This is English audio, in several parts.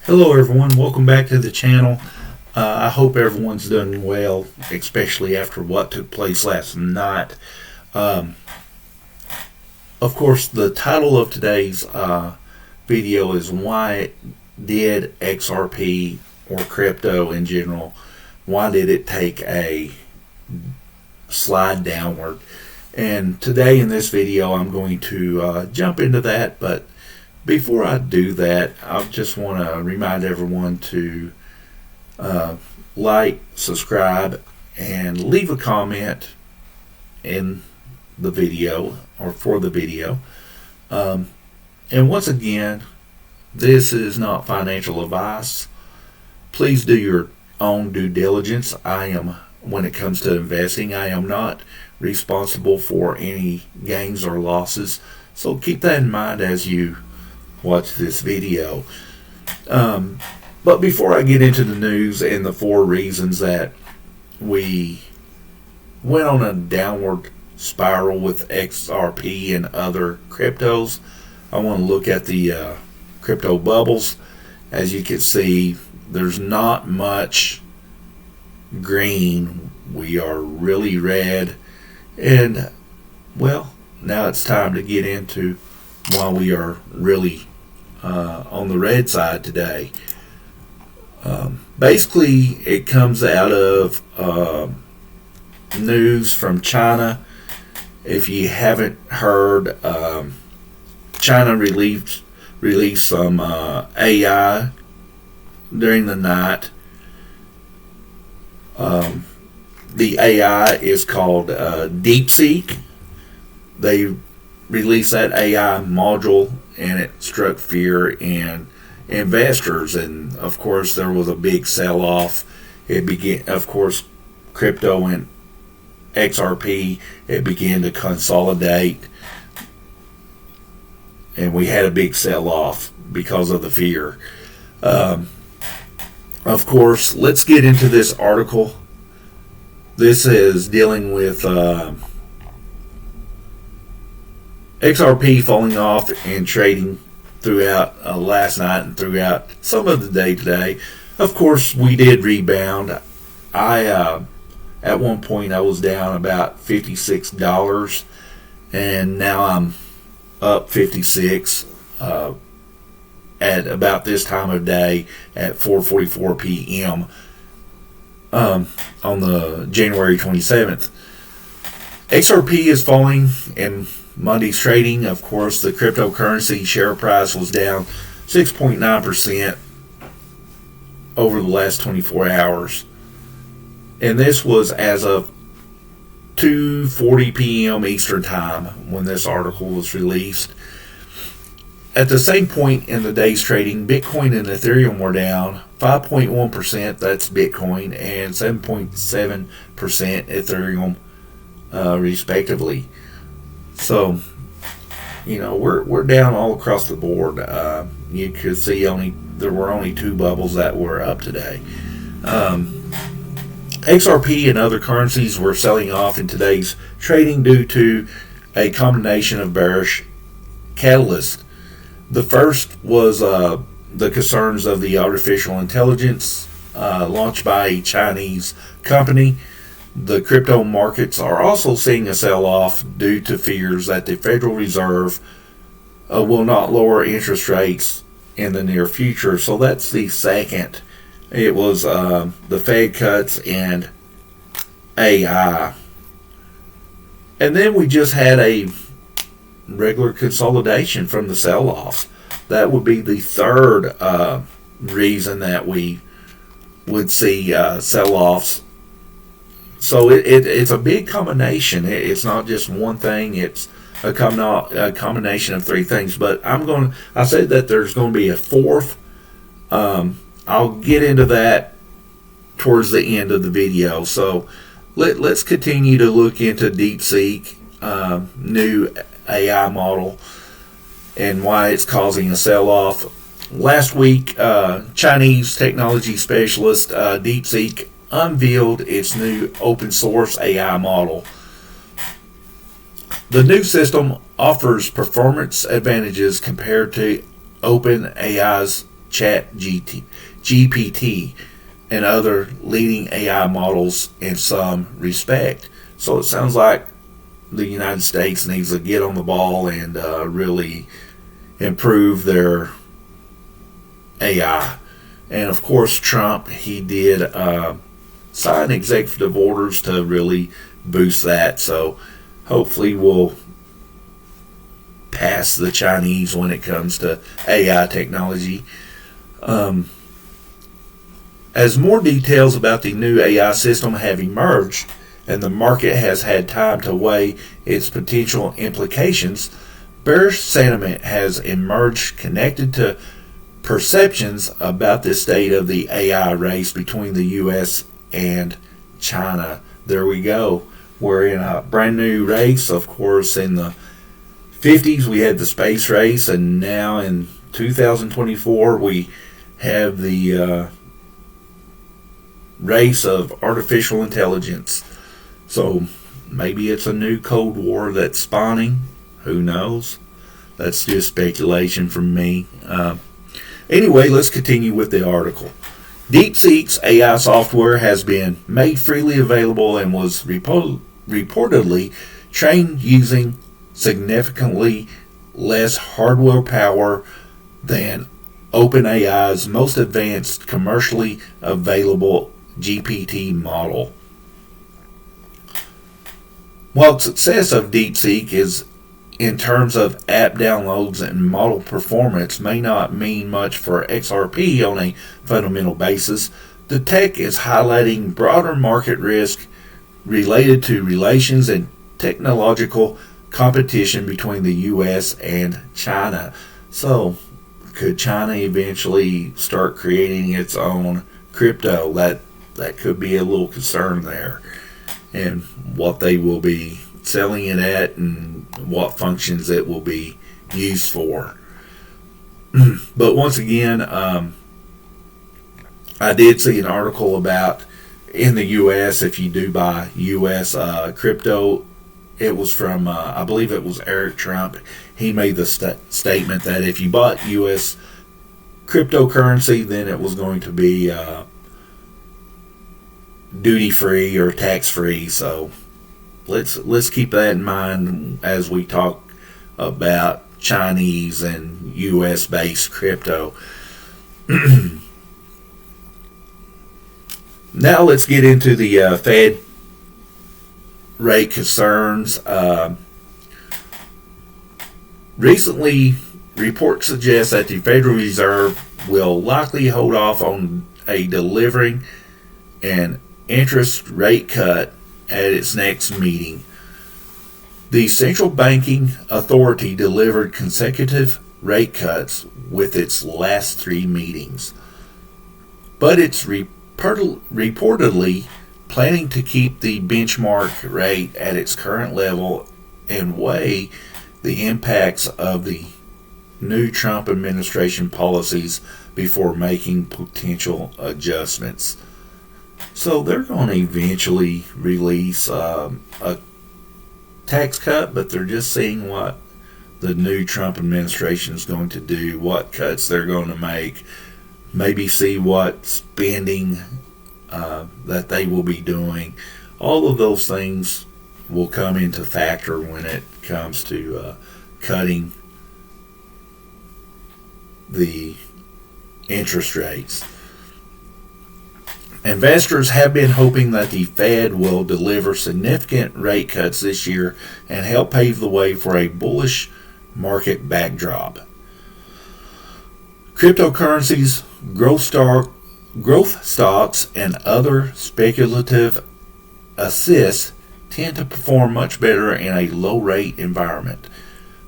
Hello everyone, welcome back to the channel. I hope everyone's doing well, especially after what took place last night. Um, of course, the title of today's video is why did XRP or crypto in general, why did it take a slide downward? And today in this video I'm going to jump into that, but before I do that, I just want to remind everyone to like, subscribe, and leave a comment in the video or for the video. And once again, this is not financial advice. Please do your own due diligence. When it comes to investing, I am not responsible for any gains or losses. So keep that in mind as you watch this video. But before I get into the news and the 4 reasons that we went on a downward spiral with XRP and other cryptos, I want to look at the crypto bubbles. As you can see, there's not much green. We are really red, and well, now it's time to get into why we are really on the red side today. Basically, it comes out of news from China. If you haven't heard, China released some AI during the night. The AI is called DeepSeek. They released that AI module, and it struck fear in investors, and of course there was a big sell-off. It began, of course, crypto and XRP, it began to consolidate, and we had a big sell-off because of the fear. Of course, let's get into this article. This is dealing with XRP falling off and trading throughout last night and throughout some of the day today. Of course, we did rebound. At one point I was down about $56, and now I'm up 56 at about this time of day at 4:44 p.m. On the January 27th. XRP is falling in Monday's trading. Of course, the cryptocurrency share price was down 6.9% over the last 24 hours. And this was as of 2:40 p.m. Eastern Time when this article was released. At the same point in the day's trading, Bitcoin and Ethereum were down 5.1%, that's Bitcoin, and 7.7% Ethereum, respectively. So, we're down all across the board. You could see there were only 2 bubbles that were up today. XRP and other currencies were selling off in today's trading due to a combination of bearish catalysts. The first was the concerns of the artificial intelligence launched by a Chinese company. The crypto markets are also seeing a sell-off due to fears that the Federal Reserve will not lower interest rates in the near future. So that's the second. It was the Fed cuts and AI. And then we just had a regular consolidation from the sell-offs. That would be the third reason that we would see sell-offs. So it's a big combination. It's not just one thing. It's a combination of 3 things. But I said that there's going to be a fourth. I'll get into that towards the end of the video. So let's continue to look into DeepSeek, new AI model, and why it's causing a sell-off. Last week, Chinese technology specialist DeepSeek unveiled its new open source AI model. The new system offers performance advantages compared to OpenAI's GPT, and other leading AI models in some respect. So it sounds like the United States needs to get on the ball and really improve their AI. And of course, Trump, he did sign executive orders to really boost that. So hopefully we'll pass the Chinese when it comes to AI technology. As more details about the new AI system have emerged and the market has had time to weigh its potential implications, bearish sentiment has emerged connected to perceptions about the state of the AI race between the U.S. and China. There we go. We're in a brand new race. Of course, in the 50s we had the space race, and now in 2024 we have the race of artificial intelligence. So maybe it's a new Cold War that's spawning. Who knows? That's just speculation from me. Anyway, let's continue with the article. DeepSeek's AI software has been made freely available and was reportedly trained using significantly less hardware power than OpenAI's most advanced commercially available GPT model. While success of DeepSeek is in terms of app downloads and model performance may not mean much for XRP on a fundamental basis, the tech is highlighting broader market risk related to relations and technological competition between the U.S. and China. So, could China eventually start creating its own crypto? That could be a little concern there, and what they will be selling it at and what functions it will be used for. But once again, I did see an article about in the U.S. if you do buy U.S. Crypto. It was from I believe it was Eric Trump. He made the statement that if you bought U.S. cryptocurrency, then it was going to be duty free or tax free. So let's keep that in mind as we talk about Chinese and U.S. based crypto. Now let's get into the Fed rate concerns. Recently, reports suggest that the Federal Reserve will likely hold off on delivering an interest rate cut at its next meeting. The central banking authority delivered consecutive rate cuts with its last 3 meetings, but it's reportedly planning to keep the benchmark rate at its current level and weigh the impacts of the new Trump administration policies before making potential adjustments. So they're going to eventually release a tax cut, but they're just seeing what the new Trump administration is going to do, what cuts they're going to make, maybe see what spending that they will be doing. All of those things will come into factor when it comes to cutting the interest rates. Investors have been hoping that the Fed will deliver significant rate cuts this year and help pave the way for a bullish market backdrop. Cryptocurrencies, growth stocks, and other speculative assets tend to perform much better in a low rate environment.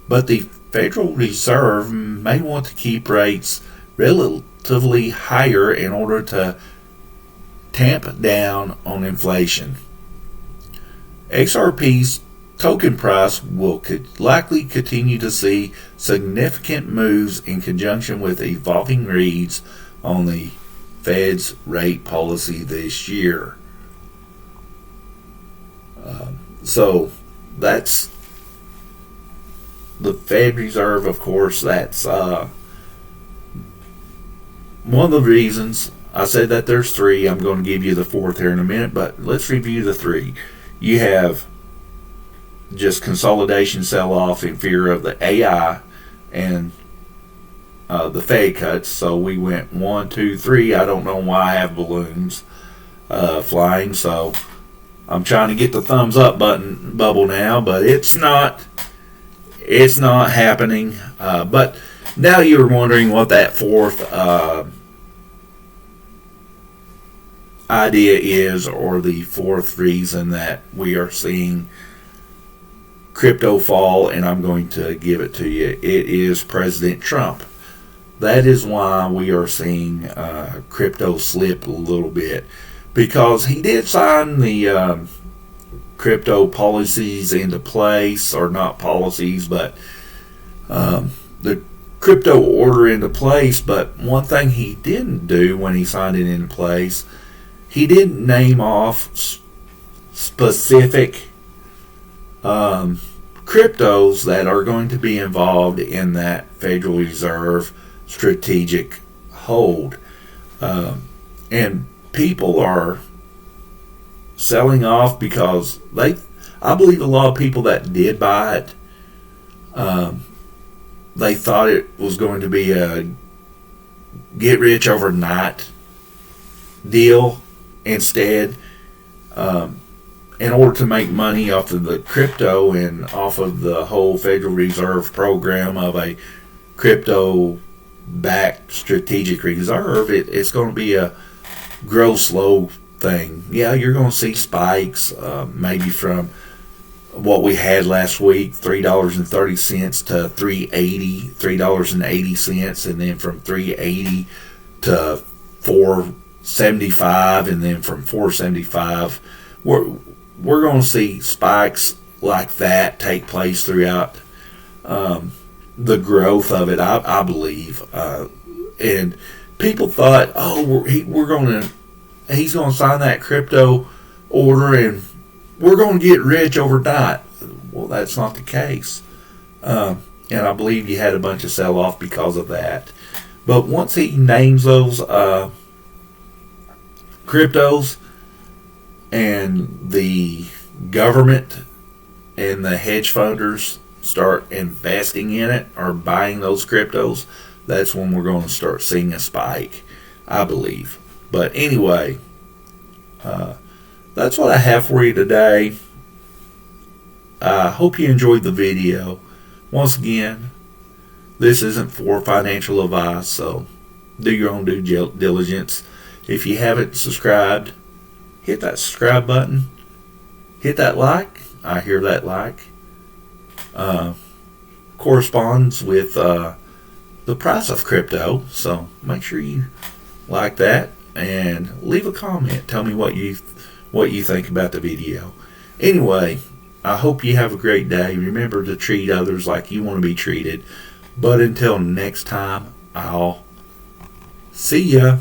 But the Federal Reserve may want to keep rates relatively higher in order to tamp down on inflation. XRP's token price will likely continue to see significant moves in conjunction with evolving reads on the Fed's rate policy this year. So that's the Fed Reserve, of course. That's one of the reasons I said that there's three, I'm going to give you the fourth here in a minute, but let's review the three. You have just consolidation sell off in fear of the AI and the Fed cuts. So we went 1, 2, 3. I don't know why I have balloons flying, so I'm trying to get the thumbs up bubble now, but it's not happening. But now you're wondering what that fourth idea is, or the fourth reason that we are seeing crypto fall, and I'm going to give it to you. It is President Trump. That is why we are seeing crypto slip a little bit, because he did sign the crypto policies into place, or not policies, but the crypto order into place. But one thing he didn't do when he signed it into place, he didn't name off specific cryptos that are going to be involved in that Federal Reserve strategic hold. And people are selling off because I believe a lot of people that did buy it, they thought it was going to be a get rich overnight deal. Instead, in order to make money off of the crypto and off of the whole Federal Reserve program of a crypto backed strategic reserve, it's going to be a grow slow thing. Yeah, you're going to see spikes, maybe from what we had last week, $3.30 to $3.80, and then from $3.80 to $4.75, and then from $4.75, we're going to see spikes like that take place throughout the growth of it, I believe. And people thought, oh, he's going to sign that crypto order and we're going to get rich overnight. Well, that's not the case. And I believe you had a bunch of sell-off because of that. But once he names those cryptos, and the government and the hedge funders start investing in it or buying those cryptos, that's when we're going to start seeing a spike, I believe. But anyway, that's what I have for you today. I hope you enjoyed the video. Once again, this isn't for financial advice, so do your own due diligence. If you haven't subscribed, hit that subscribe button. Hit that like. I hear that like. Corresponds with the price of crypto. So make sure you like that and leave a comment. Tell me what you think about the video. Anyway, I hope you have a great day. Remember to treat others like you want to be treated. But until next time, I'll see ya.